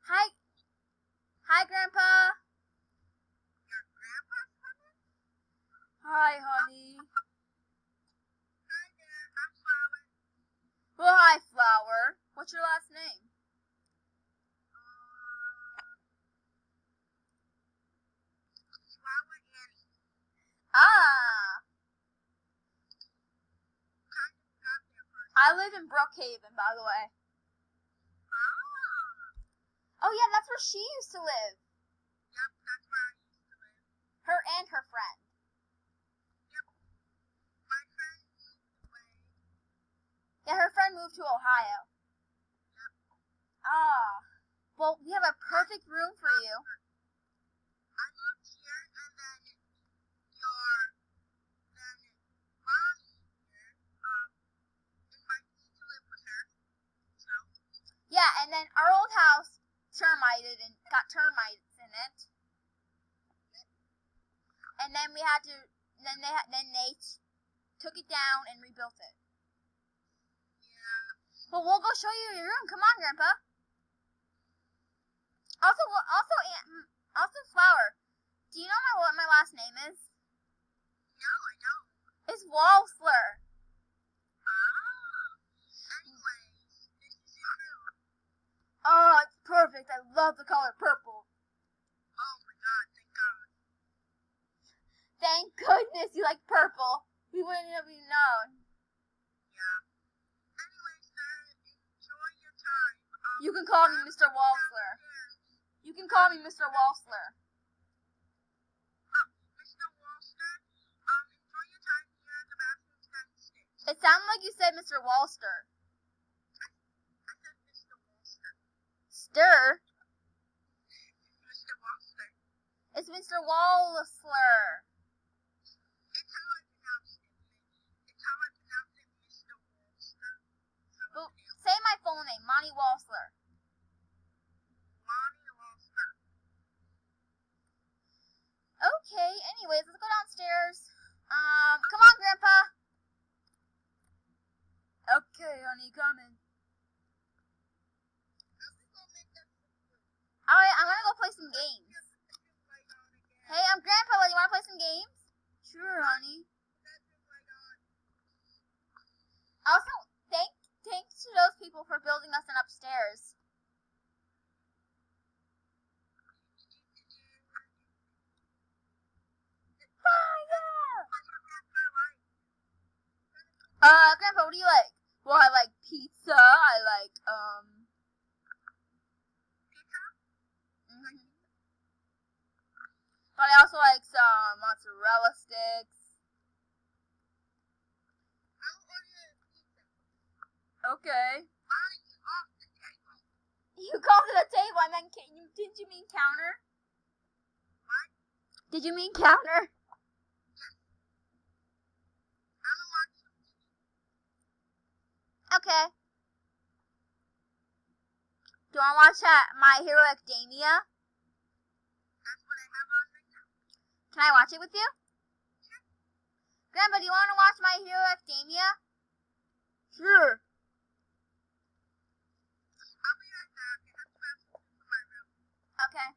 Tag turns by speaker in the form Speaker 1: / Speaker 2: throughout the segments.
Speaker 1: Hi, hi, Grandpa.
Speaker 2: Your grandpa's coming?
Speaker 1: Hi, honey.
Speaker 2: Hi there, I'm Flower.
Speaker 1: Well, hi, Flower. What's your last name?
Speaker 2: Flower Annie.
Speaker 1: Ah,
Speaker 2: Kind of got there first.
Speaker 1: I live in Brookhaven, by the way.
Speaker 2: Ah,
Speaker 1: Oh, yeah, that's where she used to live.
Speaker 2: yep, that's where I used to live.
Speaker 1: Her and her friend.
Speaker 2: Yep, my friend moved away.
Speaker 1: Yeah, her friend moved to Ohio.
Speaker 2: Yep.
Speaker 1: Ah, well, we have a perfect room for you.
Speaker 2: I moved here, and then Lonnie here, invited me to live with her. So,
Speaker 1: Yeah, and then our old house termited and got termites in it. And then we had to, then they took it down and rebuilt it.
Speaker 2: yeah.
Speaker 1: But we'll go show you your room. Come on, Grandpa. Also, Flower. Do you know what my last name is?
Speaker 2: No, I don't.
Speaker 1: It's Walsler.
Speaker 2: Ah. Anyways, this is your room.
Speaker 1: Oh, it's perfect. I love the color purple.
Speaker 2: Oh my god, thank God.
Speaker 1: Thank goodness you like purple. We wouldn't have even known.
Speaker 2: Yeah. Anyways, sir, enjoy your time.
Speaker 1: You can call me Mr. Walsler. You can call me Mr. Walsler.
Speaker 2: Mr. Walster, enjoy your time here. The bathroom's downstairs.
Speaker 1: It sounded like you said Mr. Walster.
Speaker 2: I said Mr. Walster.
Speaker 1: Stir?
Speaker 2: Mr. Walster.
Speaker 1: It's Mr. Walsler.
Speaker 2: It's how I pronounce it. It's how I pronounce it, Mr. Walster.
Speaker 1: But say my full name, Monty Walsler.
Speaker 2: Lonnie Walster.
Speaker 1: Okay, anyways, let's go downstairs. Come on, Grandpa. Okay, honey, coming.
Speaker 2: How we gonna make that food?
Speaker 1: Alright, I'm gonna go play some games.
Speaker 2: Light on again.
Speaker 1: Hey, I'm Grandpa. You wanna play some games? Sure, honey.
Speaker 2: Bedroom light on.
Speaker 1: Also, thanks to those people for building us an upstairs. Grandpa, what do you like? Well, I like pizza. I like,
Speaker 2: Pizza?
Speaker 1: But I also like some mozzarella sticks.
Speaker 2: I'll order a pizza.
Speaker 1: Okay.
Speaker 2: Lonnie, get off the table.
Speaker 1: You called it a table, and then did you mean counter?
Speaker 2: What?
Speaker 1: Did you mean counter?
Speaker 2: I'm gonna watch some TV.
Speaker 1: Okay. Do you want to watch My Hero Academia?
Speaker 2: That's what I have on right now.
Speaker 1: Can I watch it with you?
Speaker 2: Sure.
Speaker 1: Grandpa, do you want to watch My Hero Academia? Sure.
Speaker 2: I'll be right back. I have to grab something from my room.
Speaker 1: Okay.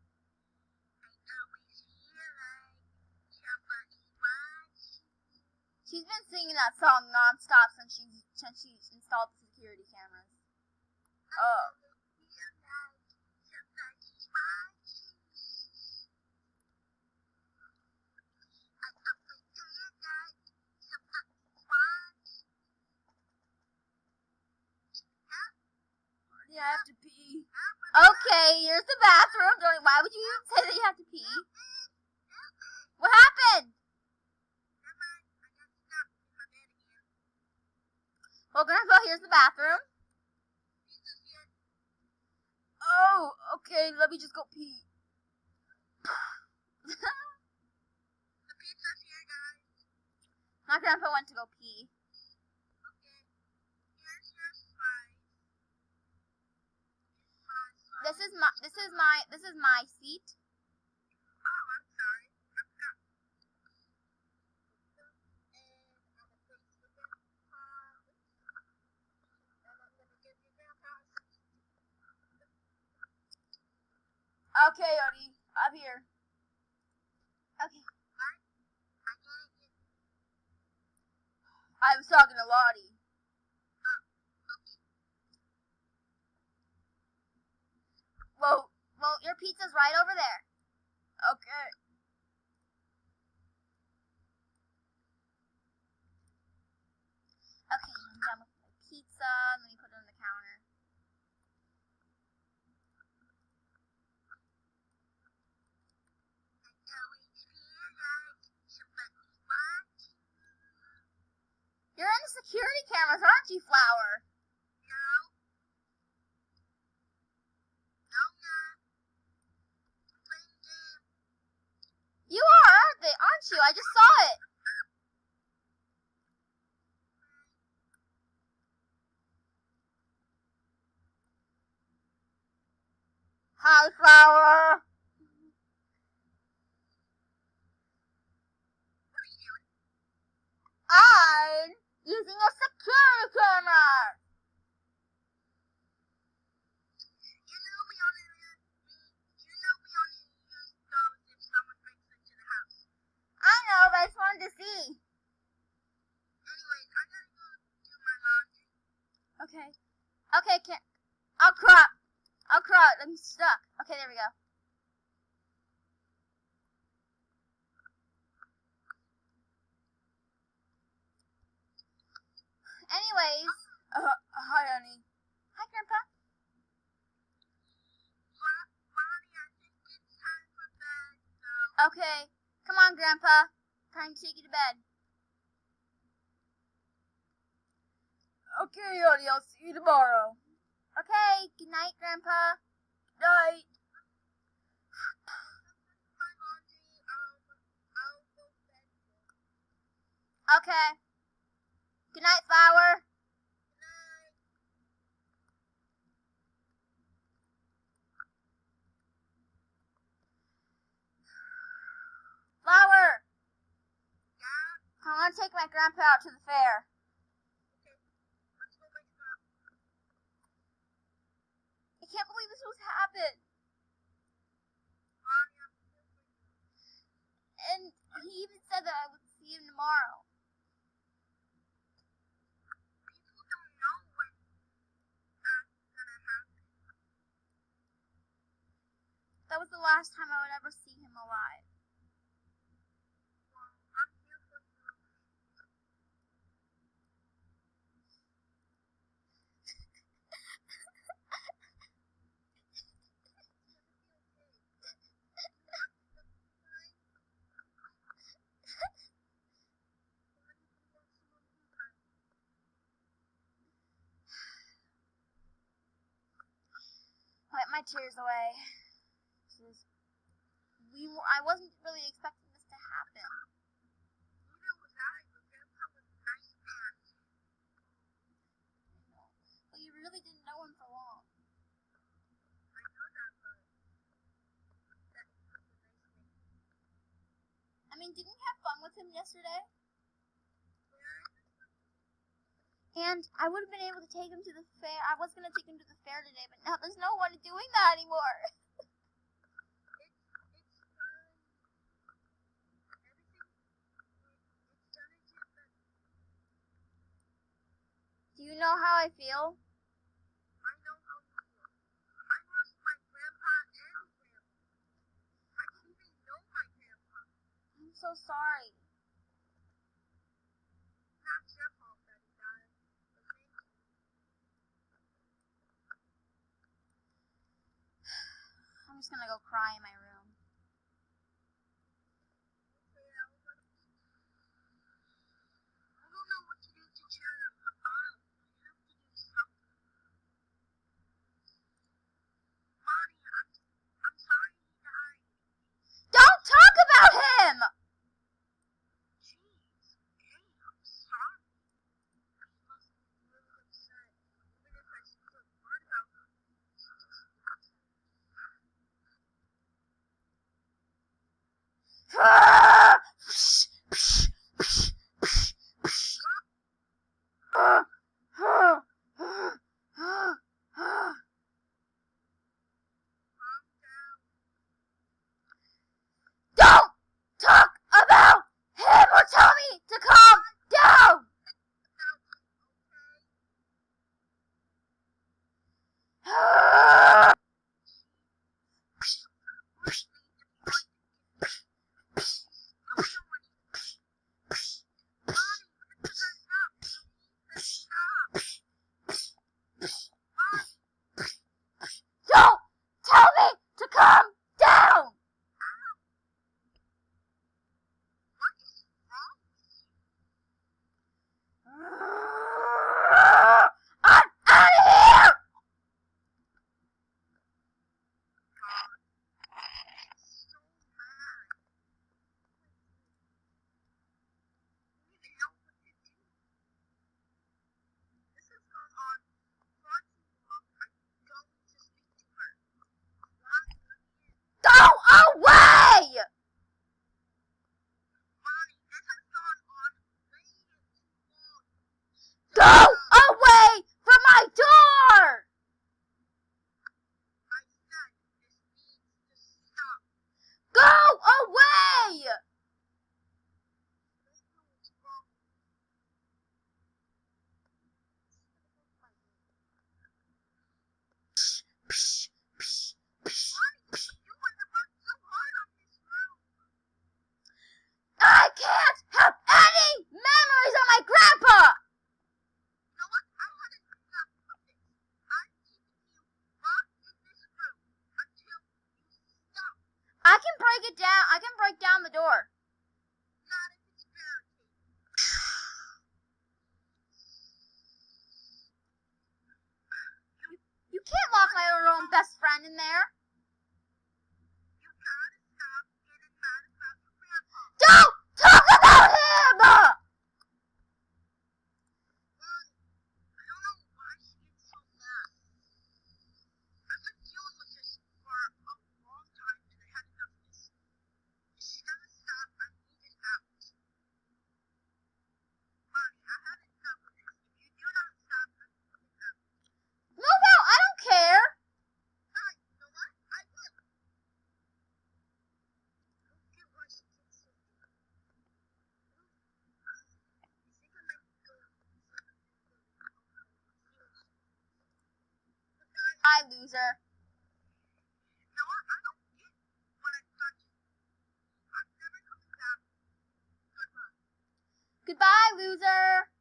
Speaker 2: I always feel like somebody's watching.
Speaker 1: She's been singing that song nonstop since she installed the security cameras. Oh.
Speaker 2: I feel like somebody's watching me. I always feel like somebody's watching.
Speaker 1: Yeah, I have to pee. Okay, here's the bathroom. Why would you even say that you have to pee? What happened?
Speaker 2: Never mind. I got stuck in my bed again.
Speaker 1: Well, Grandpa, here's the bathroom.
Speaker 2: Pizza's here.
Speaker 1: Oh, okay, let me just go pee.
Speaker 2: The pizza's here, guys.
Speaker 1: My grandpa went to go pee.
Speaker 2: Okay. Here's your slice.
Speaker 1: This is my seat.
Speaker 2: Oh, I'm sorry. I forgot. And I'm gonna put it
Speaker 1: Okay, Odie. Up here. Okay. I was talking to Lonnie. Well, your pizza's right over there. Okay. Okay, I'm done with my pizza. Let me put it on the counter. You're in the security cameras, aren't you, Flower? You are, aren't you? I just saw it. Hi, Flower. I'm using a security camera. I know, but I just wanted to see. Okay. Okay, I'll crop. I'm stuck. Okay, there we go. Anyways. Hi, honey. Hi, Grandpa. Okay. Come on, Grandpa. Time to take you to bed. Okay, honey. I'll see you tomorrow. Okay. Good night, Grandpa. Night. Okay. Good night, Flower. Flower. I want to take my grandpa out to the fair. I can't believe this was happened. And he even said that I would see him tomorrow. That was the last time I would ever see him alive. Wipe my tears away. I wasn't really expecting this to happen. But you really didn't know him for long. I mean, didn't you have fun with him yesterday? And I would have been able to take him to the fair. I was going to take him to the fair today, but now there's no one doing that anymore. Do you know how I feel? I'm so sorry. I'm just going to go cry in my room. Don't talk about him! on the door.
Speaker 2: Not if it's barricaded.
Speaker 1: You can't lock my own best friend in there.
Speaker 2: You gotta stop getting mad about your grandpa.
Speaker 1: Don't talk about him!
Speaker 2: Lonnie, I don't know why she gets so mad. I've been dealing with this for a long time and I had enough of this. If she doesn't stop, I'm moving out. Lonnie, I had enough of this. If you do not stop, I'm moving out.
Speaker 1: Move out, I don't care.
Speaker 2: Fine, you know what? I will. I don't get why she gets so mad. I think I might go.
Speaker 1: Bye, loser.
Speaker 2: You know what? I don't get what I've done to you. I'm never coming back. Goodbye.
Speaker 1: Goodbye, loser.